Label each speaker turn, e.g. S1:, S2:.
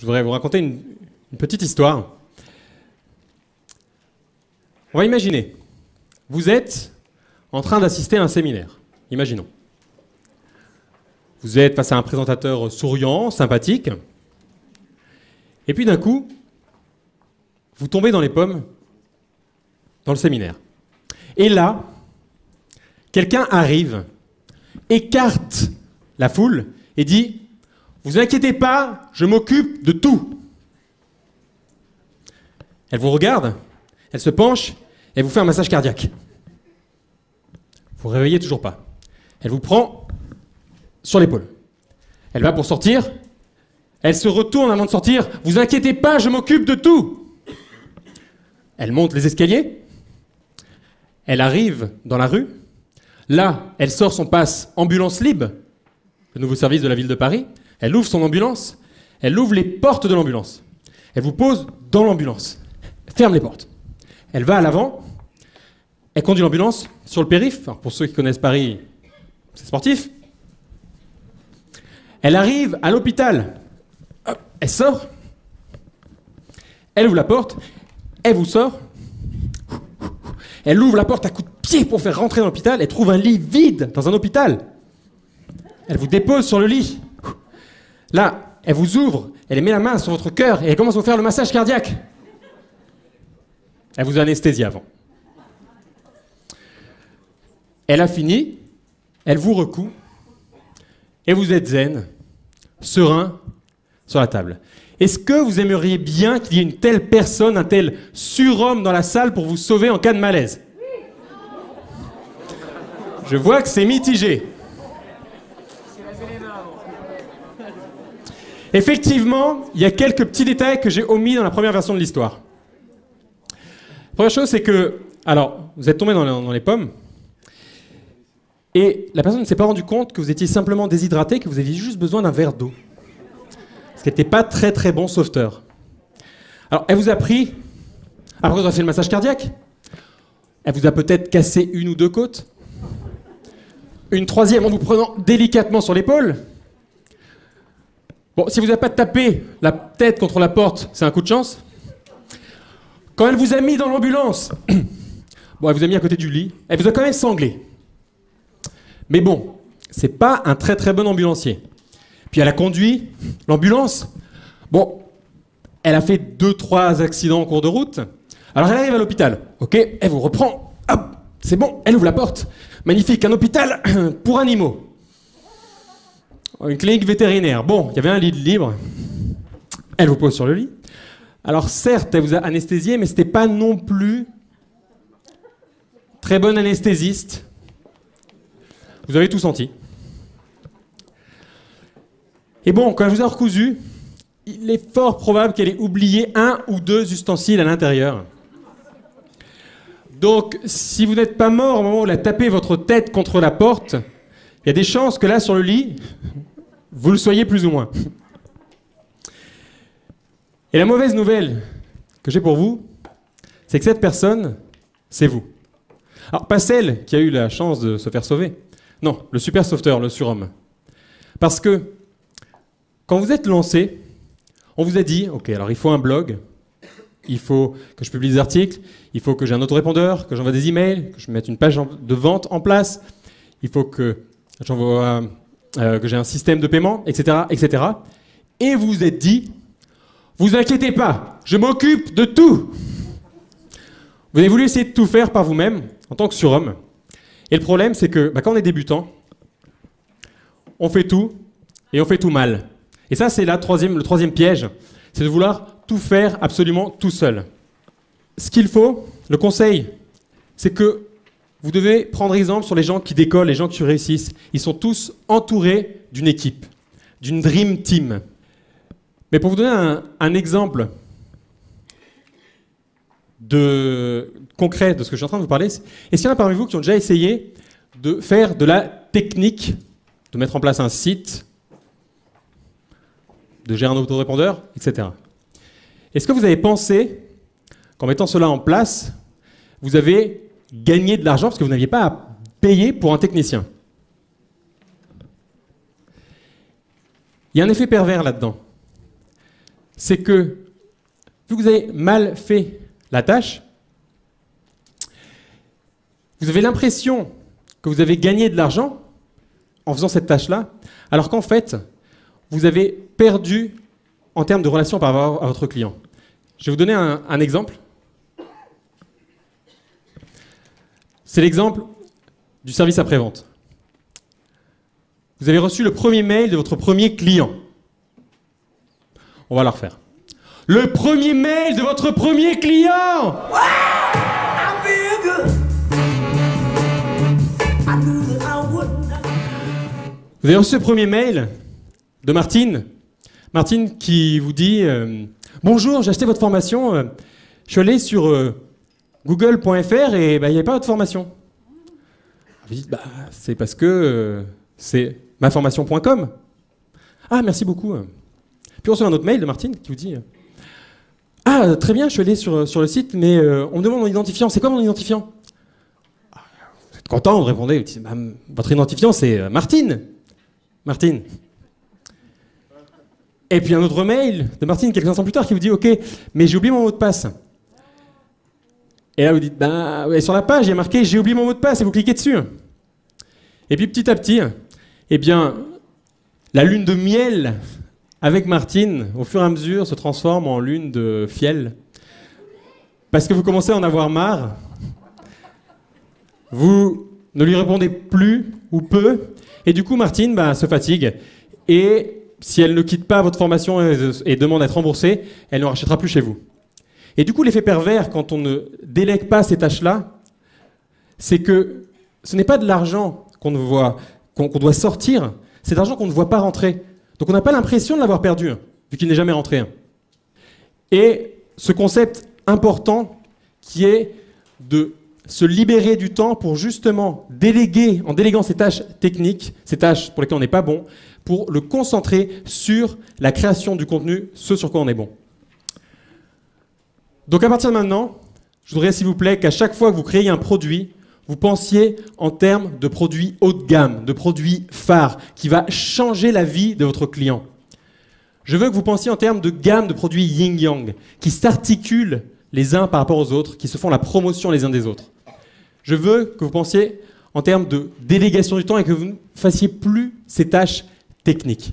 S1: je voudrais vous raconter une petite histoire. On va imaginer, vous êtes en train d'assister à un séminaire. Imaginons. Vous êtes face à un présentateur souriant, sympathique, et puis d'un coup, vous tombez dans les pommes dans le séminaire. Et là, quelqu'un arrive, écarte la foule et dit « Vous inquiétez pas, je m'occupe de tout ». Elle vous regarde, elle se penche, elle vous fait un massage cardiaque. Vous ne réveillez toujours pas. Elle vous prend sur l'épaule. Elle va pour sortir, elle se retourne avant de sortir « Vous inquiétez pas, je m'occupe de tout ». Elle monte les escaliers, elle arrive dans la rue, là, elle sort son pass ambulance libre, le nouveau service de la ville de Paris, elle ouvre son ambulance, elle ouvre les portes de l'ambulance, elle vous pose dans l'ambulance, ferme les portes. Elle va à l'avant, elle conduit l'ambulance sur le périph', alors pour ceux qui connaissent Paris, c'est sportif. Elle arrive à l'hôpital, hop, elle sort, elle ouvre la porte, elle vous sort, elle ouvre la porte à coups de pied pour faire rentrer dans l'hôpital, elle trouve un lit vide dans un hôpital. Elle vous dépose sur le lit. Là, elle vous ouvre, elle met la main sur votre cœur et elle commence à vous faire le massage cardiaque. Elle vous a anesthésié avant. Elle a fini, elle vous recoue et vous êtes zen, serein, sur la table. Est-ce que vous aimeriez bien qu'il y ait une telle personne, un tel surhomme dans la salle pour vous sauver en cas de malaise? Je vois que c'est mitigé. Effectivement, il y a quelques petits détails que j'ai omis dans la première version de l'histoire. La première chose, c'est que, alors, vous êtes tombé dans les pommes, et la personne ne s'est pas rendue compte que vous étiez simplement déshydraté, que vous aviez juste besoin d'un verre d'eau. Ce qui n'était pas très très bon sauveteur. Alors, elle vous a pris, après vous avez fait le massage cardiaque, elle vous a peut-être cassé une ou deux côtes, une troisième en vous prenant délicatement sur l'épaule. Bon, si vous n'avez pas tapé la tête contre la porte, c'est un coup de chance. Quand elle vous a mis dans l'ambulance, bon, elle vous a mis à côté du lit, elle vous a quand même sanglé. Mais bon, c'est pas un très très bon ambulancier. Puis elle a conduit l'ambulance. Bon, elle a fait 2-3 accidents en cours de route. Alors elle arrive à l'hôpital. Ok, elle vous reprend. Hop, c'est bon, elle ouvre la porte. Magnifique, un hôpital pour animaux. Une clinique vétérinaire. Bon, il y avait un lit libre. Elle vous pose sur le lit. Alors certes, elle vous a anesthésié, mais c'était pas non plus très bonne anesthésiste. Vous avez tout senti. Et bon, quand elle vous a recousu, il est fort probable qu'elle ait oublié 1 ou 2 ustensiles à l'intérieur. Donc, si vous n'êtes pas mort au moment où elle a tapé votre tête contre la porte, il y a des chances que là, sur le lit, vous le soyez plus ou moins. Et la mauvaise nouvelle que j'ai pour vous, c'est que cette personne, c'est vous. Alors, pas celle qui a eu la chance de se faire sauver. Non, le super sauveteur, le surhomme. Parce que, quand vous êtes lancé, on vous a dit, ok, alors il faut un blog, il faut que je publie des articles, il faut que j'ai un autorépondeur, que j'envoie des emails, que je mette une page de vente en place, il faut que j'envoie, que j'ai un système de paiement, etc., etc. Et vous vous êtes dit, vous inquiétez pas, je m'occupe de tout. Vous avez voulu essayer de tout faire par vous-même, en tant que surhomme. Et le problème, c'est que quand on est débutant, on fait tout, et on fait tout mal. Et ça, c'est le troisième piège, c'est de vouloir tout faire absolument tout seul. Ce qu'il faut, le conseil, c'est que vous devez prendre exemple sur les gens qui décollent, les gens qui réussissent. Ils sont tous entourés d'une équipe, d'une dream team. Mais pour vous donner un exemple concret de ce que je suis en train de vous parler, est-ce qu'il y en a parmi vous qui ont déjà essayé de faire de la technique, de mettre en place un site, de gérer un autorépondeur, etc. Est-ce que vous avez pensé qu'en mettant cela en place, vous avez gagné de l'argent parce que vous n'aviez pas à payer pour un technicien? Il y a un effet pervers là-dedans. c'est que, vu que vous avez mal fait la tâche, vous avez l'impression que vous avez gagné de l'argent en faisant cette tâche-là, alors qu'en fait, vous avez perdu en termes de relation par rapport à votre client. Je vais vous donner un exemple. C'est l'exemple du service après-vente. Vous avez reçu le premier mail de votre premier client. On va la refaire. Le premier mail de votre premier client! Vous avez reçu ce premier mail de Martine. Martine qui vous dit bonjour, j'ai acheté votre formation. Je suis allé sur google.fr et il n'y avait pas votre formation. Vous dites c'est parce que c'est maformation.com. Ah, merci beaucoup. Puis on reçoit un autre mail de Martine qui vous dit ah, très bien, je suis allé sur le site, mais on me demande mon identifiant. C'est quoi mon identifiant? Vous êtes content, vous répondez. Vous dites, votre identifiant, c'est Martine. Martine. Et puis un autre mail de Martine quelques instants plus tard qui vous dit ok, mais j'ai oublié mon mot de passe. Et là vous dites ouais, sur la page il y a marqué j'ai oublié mon mot de passe et vous cliquez dessus. Et puis petit à petit, eh bien la lune de miel avec Martine au fur et à mesure se transforme en lune de fiel parce que vous commencez à en avoir marre. Vous ne lui répondez plus ou peu et du coup Martine se fatigue et si elle ne quitte pas votre formation et demande à être remboursée, elle ne rachètera plus chez vous. Et du coup, l'effet pervers, quand on ne délègue pas ces tâches-là, c'est que ce n'est pas de l'argent qu'on doit sortir, c'est de l'argent qu'on ne voit pas rentrer. Donc on n'a pas l'impression de l'avoir perdu, vu qu'il n'est jamais rentré. Et ce concept important qui est de se libérer du temps pour justement déléguer, en déléguant ces tâches techniques, ces tâches pour lesquelles on n'est pas bon, pour le concentrer sur la création du contenu, ce sur quoi on est bon. Donc à partir de maintenant, je voudrais s'il vous plaît qu'à chaque fois que vous créez un produit, vous pensiez en termes de produits haut de gamme, de produits phares, qui va changer la vie de votre client. Je veux que vous pensiez en termes de gamme de produits yin-yang, qui s'articulent les uns par rapport aux autres, qui se font la promotion les uns des autres. Je veux que vous pensiez en termes de délégation du temps et que vous ne fassiez plus ces tâches techniques.